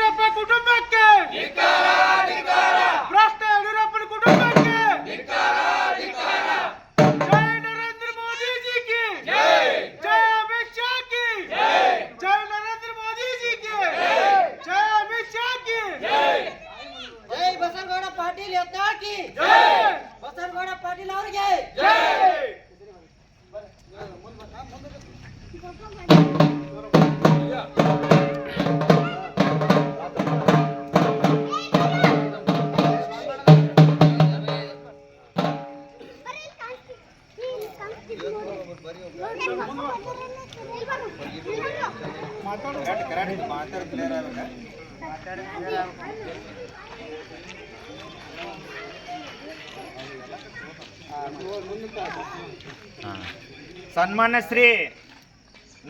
ಯಡಿಯೂರಪ್ಪ ಕುಟುಂಬಕ್ಕೆ ಭ್ರಷ್ಟ ಯಡಿಯೂರಪ್ಪನ ಕುಟುಂಬಕ್ಕೆ ಜೈ ನರೇಂದ್ರ ಮೋದಿ ಜಿ ಕಿ ಜೈ ಅಮಿತ್ ಶಾ ಕಿ ಜೈ ನರೇಂದ್ರ ಮೋದಿ ಜಿ ಕಿ ಜೈ ಅಮಿತ್ ಶಾ ಕಿ ಜೈ ಬಸನಗೌಡ ಪಾಟೀಲ್ ಯತ್ನಾಳ್ ಕಿ ಬಸನಗೌಡ ಪಾಟೀಲ್ ಅವರಿಗೆ ಸನ್ಮಾನ್ಯ ಶ್ರೀ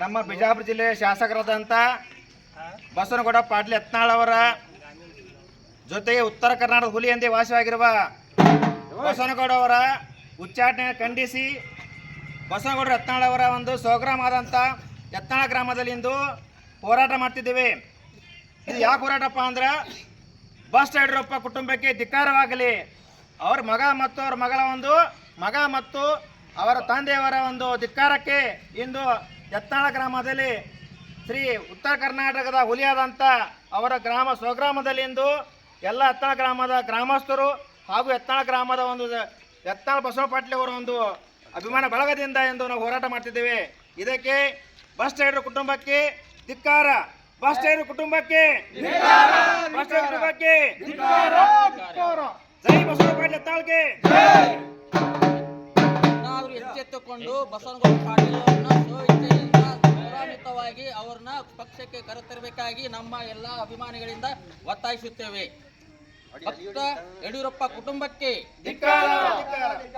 ನಮ್ಮ ಬಿಜಾಪುರ ಜಿಲ್ಲೆಯ ಶಾಸಕರಾದಂಥ ಬಸನಗೌಡ ಪಾಟೀಲ್ ಯತ್ನಾಳ್ ಅವರ ಜೊತೆಗೆ ಉತ್ತರ ಕರ್ನಾಟಕದ ಹುಲಿ ಎಂದೇ ವಾಸವಾಗಿರುವ ಬಸನಗೌಡ ಅವರ ಉಚ್ಚಾಟನೆ ಖಂಡಿಸಿ ಬಸನಗೌಡ ಯತ್ನಾಳ್ ಅವರ ಒಂದು ಸ್ವಗ್ರಾಮ ಆದಂಥ ಯತ್ನಾಳ ಗ್ರಾಮದಲ್ಲಿ ಇಂದು ಹೋರಾಟ ಮಾಡ್ತಿದ್ದೇವೆ. ಇದು ಯಾಕೆ ಹೋರಾಟಪ್ಪ ಅಂದ್ರೆ ಭ್ರಷ್ಟ ಯಡಿಯೂರಪ್ಪ ಕುಟುಂಬಕ್ಕೆ ಧಿಕ್ಕಾರವಾಗಲಿ, ಅವ್ರ ಮಗ ಮತ್ತು ಅವ್ರ ಮಗಳ ಒಂದು ಮಗ ಮತ್ತು ಅವರ ತಂದೆಯವರ ಒಂದು ಧಿಕ್ಕಾರಕ್ಕೆ ಇಂದು ಯತ್ನಾಳ ಗ್ರಾಮದಲ್ಲಿ ಶ್ರೀ ಉತ್ತರ ಕರ್ನಾಟಕದ ಹುಲಿಯಾದಂಥ ಅವರ ಸ್ವಗ್ರಾಮದಲ್ಲಿ ಇಂದು ಎಲ್ಲ ಯತ್ನಾಳ ಗ್ರಾಮದ ಗ್ರಾಮಸ್ಥರು ಹಾಗೂ ಯತ್ನಾಳ ಗ್ರಾಮದ ಒಂದು ಯತ್ನಾಳ ಬಸವ ಪಾಟೀಲ್ ಅವರ ಒಂದು ಅಭಿಮಾನ ಬಳಗದಿಂದ ಎಂದು ನಾವು ಹೋರಾಟ ಮಾಡ್ತಿದ್ದೇವೆ. ಇದಕ್ಕೆ ಭ್ರಷ್ಟ ಯಡಿಯೂರ ಕುಟುಂಬಕ್ಕೆ ಧಿಕ್ಕಾರ, ಭ್ರಷ್ಟ ಯಡಿಯೂರ ಕುಟುಂಬಕ್ಕೆ ಭ್ರಷ್ಟ ಕುಟುಂಬಕ್ಕೆ ಜೈ ಬಸವ ಪಾಟೀಲ್ ಯತ್ನಾಳ್ಗೆ. ನಾವು ಎಚ್ಚೆತ್ತುಕೊಂಡು ಬಸವನಗೌಡ ಪಾಟೀಲ್ ಅವರನ್ನ ಸ್ವಇಚ್ಛೆಯಿಂದ ಗೌರವಾನ್ವಿತವಾಗಿ ಅವರನ್ನ ಪಕ್ಷಕ್ಕೆ ಕರೆತರಬೇಕಾಗಿ ನಮ್ಮ ಎಲ್ಲ ಅಭಿಮಾನಿಗಳಿಂದ ಒತ್ತಾಯಿಸುತ್ತೇವೆ. ಭ್ರಷ್ಟ ಯಡಿಯೂರಪ್ಪ ಕುಟುಂಬಕ್ಕೆ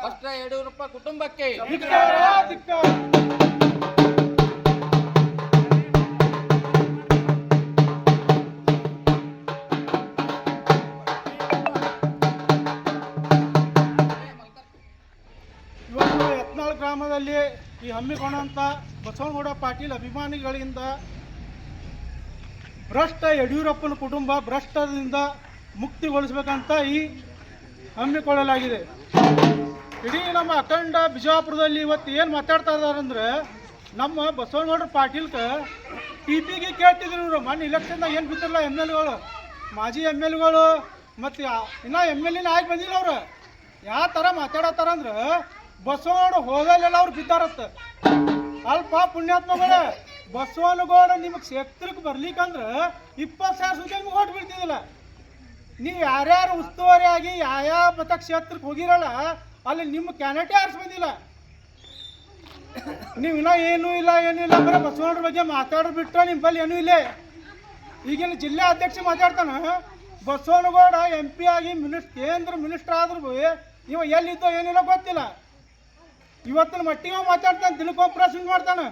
ಭ್ರಷ್ಟ ಯಡಿಯೂರಪ್ಪ ಕುಟುಂಬಕ್ಕೆ ಇವತ್ತು ಯತ್ನಾಳ್ ಗ್ರಾಮದಲ್ಲಿ ಈ ಹಮ್ಮಿಕೊಂಡಂಥ ಬಸವನಗೌಡ ಪಾಟೀಲ್ ಅಭಿಮಾನಿಗಳಿಂದ ಭ್ರಷ್ಟ ಯಡಿಯೂರಪ್ಪನ ಕುಟುಂಬ ಭ್ರಷ್ಟದಿಂದ ಮುಕ್ತಿಗೊಳಿಸಬೇಕಂತ ಈ ಹಮ್ಮಿಕೊಳ್ಳಲಾಗಿದೆ. ಇಡೀ ನಮ್ಮ ಅಖಂಡ ಬಿಜಾಪುರದಲ್ಲಿ ಇವತ್ತು ಏನು ಮಾತಾಡ್ತಾ ಇದಾರಂದ್ರೆ ನಮ್ಮ ಬಸವನಗೌಡ ಪಾಟೀಲ್ಗೆ ಟಿಪಿಗೆ ಕೇಳ್ತಿದ್ರು ಇವರು. ಮೊನ್ನೆ ಇಲೆಕ್ಷನ್ದಾಗ ಏನು ಬಿದ್ದಿರಲ್ಲ ಎಮ್ ಎಲ್ ಎಗಳು, ಮಾಜಿ ಎಮ್ ಎಲ್ ಎಗಳು ಮತ್ತು ಇನ್ನೂ ಎಮ್ ಎಲ್ ಎನ ಆಗಿ ಬಂದಿಲ್ಲ ಅವ್ರು. ಯಾವ ಥರ ಮಾತಾಡತ್ತಾರಂದ್ರೆ ಬಸವನಗೌಡ ಹೋಗಲೆಲ್ಲ ಅವ್ರು ಬಿದ್ದಾರತ್ತ. ಅಲ್ಪ ಪುಣ್ಯಾತ್ಮಗಳೇ, ಬಸವನಗೌಡ ನಿಮಗೆ ಕ್ಷೇತ್ರಕ್ಕೆ ಬರ್ಲಿಕ್ಕಂದ್ರೆ 20,000 ಸುದ್ದಿ ನಿಮ್ಗೆ ಓಟ್ ಬೀಳ್ತಿದ್ದಿಲ್ಲ. ನೀವು ಯಾರ್ಯಾರು ಉಸ್ತುವಾರಿ ಆಗಿ ಯಾವ ಮತ ಕ್ಷೇತ್ರಕ್ಕೆ ಹೋಗಿರಲ್ಲ ಅಲ್ಲಿ ನಿಮ್ಮ ಕ್ಯಾಂಡಿಡೇಟೇ ಆರಿಸಿ ಬಂದಿಲ್ಲ. ನೀವು ಇನ್ನೂ ಏನೂ ಇಲ್ಲ ಬರೀ ಬಸವನಗೌಡ್ರ ಬಗ್ಗೆ ಮಾತಾಡೋದು ಬಿಟ್ಟರೆ ನಿಮ್ಮ ಬಳಿ ಏನೂ ಇಲ್ಲ. ಈಗಿನ ಜಿಲ್ಲಾ ಅಧ್ಯಕ್ಷ ಮಾತಾಡ್ತಾನೆ, ಬಸವನಗೌಡ MP ಆಗಿ ಕೇಂದ್ರ ಮಿನಿಸ್ಟರ್ ಆದ್ರೂ ಇವ ಎಲ್ಲಿದ್ದೋ ಏನಿಲ್ಲ ಗೊತ್ತಿಲ್ಲ. ಇವತ್ತಿನ ಮಟ್ಟಿಗೆ ಮಾತಾಡ್ತಾನೆ, ದಿನಕ್ಕೊಬ್ಬ ಪ್ರೆಸ್ ಮಾಡ್ತಾನೆ.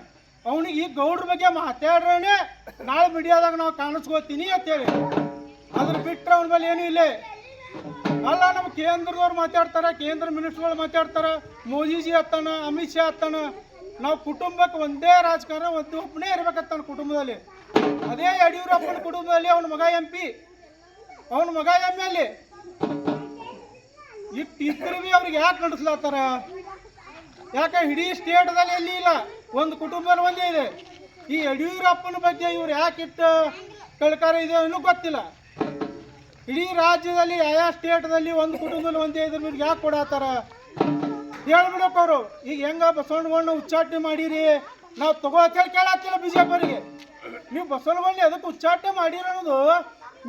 ಅವನಿಗೆ ಈ ಗೌಡ್ರ ಬಗ್ಗೆ ಮಾತಾಡ್ರೇ ನಾಳೆ ಮೀಡಿಯಾದಾಗ ನಾವು ಕಾಣಿಸ್ಕೋತೀನಿ ಅಂತೇಳಿ, ಅದ್ರ ಬಿಟ್ಟರೆ ಅವನ ಮೇಲೆ ಏನೂ ಇಲ್ಲ. ಅಲ್ಲ, ನಮ್ಮ ಕೇಂದ್ರದವ್ರು ಮಾತಾಡ್ತಾರೆ, ಕೇಂದ್ರ ಮಿನಿಸ್ಟರ್ಗಳು ಮಾತಾಡ್ತಾರೆ, ಮೋದಿಜಿ ಹತ್ತಾನ, ಅಮಿತ್ ಶಾ ಹತ್ತಾನ. ನಾವು ಕುಟುಂಬಕ್ಕೆ ಒಂದೇ ರಾಜಕಾರಣ ಒಬ್ಬನೇ ಇರ್ಬೇಕತ್ತಾನ ಕುಟುಂಬದಲ್ಲಿ. ಅದೇ ಯಡಿಯೂರಪ್ಪನ ಕುಟುಂಬದಲ್ಲಿ ಅವನ ಮಗ MP, ಅವನ ಮಗ MLA. ಇಬ್ಬರು ಭೀ ಅವ್ರಿಗೆ ಯಾಕೆ ನಡೆಸ್ಲತ್ತಾರ? ಯಾಕೆ ಇಡೀ ಸ್ಟೇಟ್ದಲ್ಲಿ ಎಲ್ಲಿ ಇಲ್ಲ, ಒಂದು ಕುಟುಂಬದಲ್ಲಿ ಒಂದೇ ಇದೆ. ಈ ಯಡಿಯೂರಪ್ಪನ ಬಗ್ಗೆ ಇವ್ರು ಯಾಕಿಟ್ಟು ಕಳ್ಕಾರ ಇದೆ ಇನ್ನೂ ಗೊತ್ತಿಲ್ಲ. ಇಡೀ ರಾಜ್ಯದಲ್ಲಿ ಯಾವ ಸ್ಟೇಟ್ದಲ್ಲಿ ಒಂದು ಕುಟುಂಬದಲ್ಲಿ ಒಂದೇ ಇದ್ರ ಮೇಲೆ ಯಾಕೆ ಕೊಡತ್ತಾರ ಹೇಳ್ಬಿಡಕ್ಕೆ ಅವರು. ಈಗ ಹೆಂಗ ಬಸವನಗೌಡನ ಉಚ್ಚಾಟನೆ ಮಾಡಿರಿ, ನಾವು ತಗೋತೇಳಿ ಕೇಳತ್ತಿಲ್ಲ ಬಿಜೆಪಿಯವರಿಗೆ. ನೀವು ಬಸವನಗೌಡನ ಅದಕ್ಕೆ ಉಚ್ಚಾಟನೆ ಮಾಡಿರಿ ಅನ್ನೋದು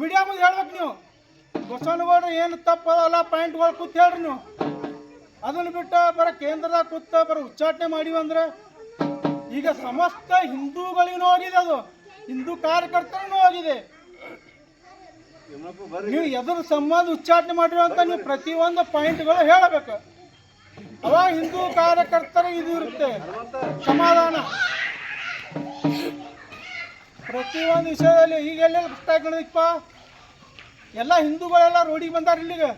ಮೀಡಿಯಾ ಮುಂದೆ ಹೇಳ್ಬೇಕು. ನೀವು ಬಸವನಗೌಡ ಏನು ತಪ್ಪಲ್ಲ ಪಾಯಿಂಟ್ಗಳು ಕೂತ್ ಹೇಳ್ರಿ. ನೀವು ಅದನ್ನು ಬಿಟ್ಟು ಬರೋ ಕೇಂದ್ರದಾಗ ಕೂತ ಬರೋ ಉಚ್ಚಾಟನೆ ಮಾಡಿವಿ ಅಂದ್ರೆ ಈಗ ಸಮಸ್ತ ಹಿಂದೂಗಳಿಗೂ ಹೋಗಿದೆ, ಅದು ಹಿಂದೂ ಕಾರ್ಯಕರ್ತರಿಗೂ ಹೋಗಿದೆ. ನೀವು ಎದುರು ಸಂಬಂಧ ಉಚ್ಚಾಟನೆ ಮಾಡಿರೋ ಅಂತ ನೀವು ಪ್ರತಿಯೊಂದು ಪಾಯಿಂಟ್ಗಳು ಹೇಳಬೇಕು. ಅವಾಗ ಹಿಂದೂ ಕಾರ್ಯಕರ್ತರಿಗೆ ಇದು ಇರುತ್ತೆ ಸಮಾಧಾನ. ಪ್ರತಿಯೊಂದು ವಿಷಯದಲ್ಲಿ ಈಗ ಎಲ್ಲೆಲ್ಲ ಕಷ್ಟ ಆಗಿಪ್ಪ, ಎಲ್ಲ ಹಿಂದೂಗಳೆಲ್ಲ ರೋಡಿಗೆ ಬಂದಾರ. ಇಲ್ಲಿಗೆ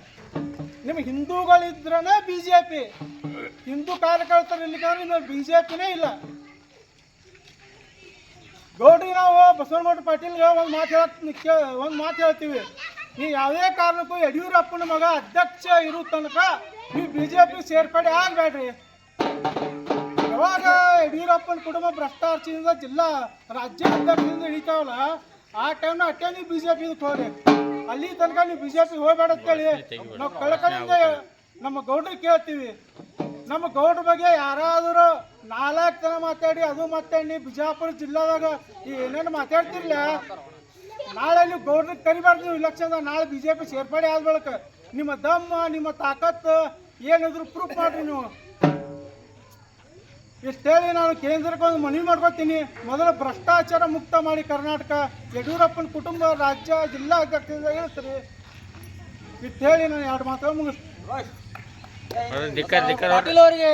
ನಿಮ್ಗೆ ಹಿಂದೂಗಳಿದ್ರೇ BJP, ಹಿಂದೂ ಕಾರ್ಯಕರ್ತರು ಇಲ್ಲಿಗೆ BJPನೇ ಇಲ್ಲ. ಗೌಡ್ರಿಗೆ ನಾವು ಬಸವನಗೌಡ ಪಾಟೀಲ್ಗೆ ಒಂದು ಮಾತು ಹೇಳ್ತೀವಿ. ನೀವು ಯಾವುದೇ ಕಾರಣಕ್ಕೂ ಯಡಿಯೂರಪ್ಪನ ಮಗ ಅಧ್ಯಕ್ಷ ಇರೋ ತನಕ ನೀವು BJP ಸೇರ್ಪಡೆ ಆಗಬೇಡ್ರಿ. ಯಾವಾಗ ಯಡಿಯೂರಪ್ಪನ ಕುಟುಂಬ ಭ್ರಷ್ಟಾಚಾರದಿಂದ ರಾಜ್ಯ ಅಧ್ಯಕ್ಷದಿಂದ ಹಿಡಿತಾವಲ್ಲ, ಆ ಟೈಮ್ನ ಅಟ್ಟೆ ನೀವು BJP ಹೋಗ್ರಿ. ಅಲ್ಲಿ ತನಕ ನೀವು BJP ಹೋಗ್ಬೇಡ ಅಂತೇಳಿ ನಾವು ಕಳಕಳಿಯಿಂದ ನಮ್ಮ ಗೌಡ್ರಿಗೆ ಕೇಳ್ತೀವಿ. ನಮ್ಮ ಗೌಡ್ರ ಬಗ್ಗೆ ಯಾರಾದರೂ 4 ಜನ ಮಾತಾಡಿ ಅದು ಮಾತಾಡಿ ಬಿಜಾಪುರ ಜಿಲ್ಲಾದಾಗ ಏನೇನು ಮಾತಾಡ್ತಿರ್ಲ, ನಾಳೆ ನೀವು ಗೌಡ್ರಿಗೆ ಕರಿಬಾರ್ದು. ನೀವು ಇಲೆಕ್ಷನ್ದಾಗ ನಾಳೆ BJP ಸೇರ್ಪಡೆ ಆದ ಬಳಿಕ ನಿಮ್ಮ ದಮ್ಮ ನಿಮ್ಮ ತಾಕತ್ತು ಏನಿದ್ರು ಪ್ರೂಫ್ ಮಾಡ್ರಿ ನೀವು. ಇಷ್ಟೇಳಿ ನಾನು ಕೇಂದ್ರಕ್ಕೆ ಒಂದು ಮನವಿ ಮಾಡ್ಕೊತೀನಿ. ಮೊದಲು ಭ್ರಷ್ಟಾಚಾರ ಮುಕ್ತ ಮಾಡಿ ಕರ್ನಾಟಕ. ಯಡಿಯೂರಪ್ಪನ ಕುಟುಂಬ ರಾಜ್ಯ ಜಿಲ್ಲಾ ಅಧ್ಯಕ್ಷರಿಂದ ಹೇಳ್ತೀರಿ. ಇಷ್ಟು ಹೇಳಿ ನಾನು 2 ಮಾತು ಮುಗಿಸ್ತೀನಿ. ಪಾಟೀಲ್ ಅವರಿಗೆ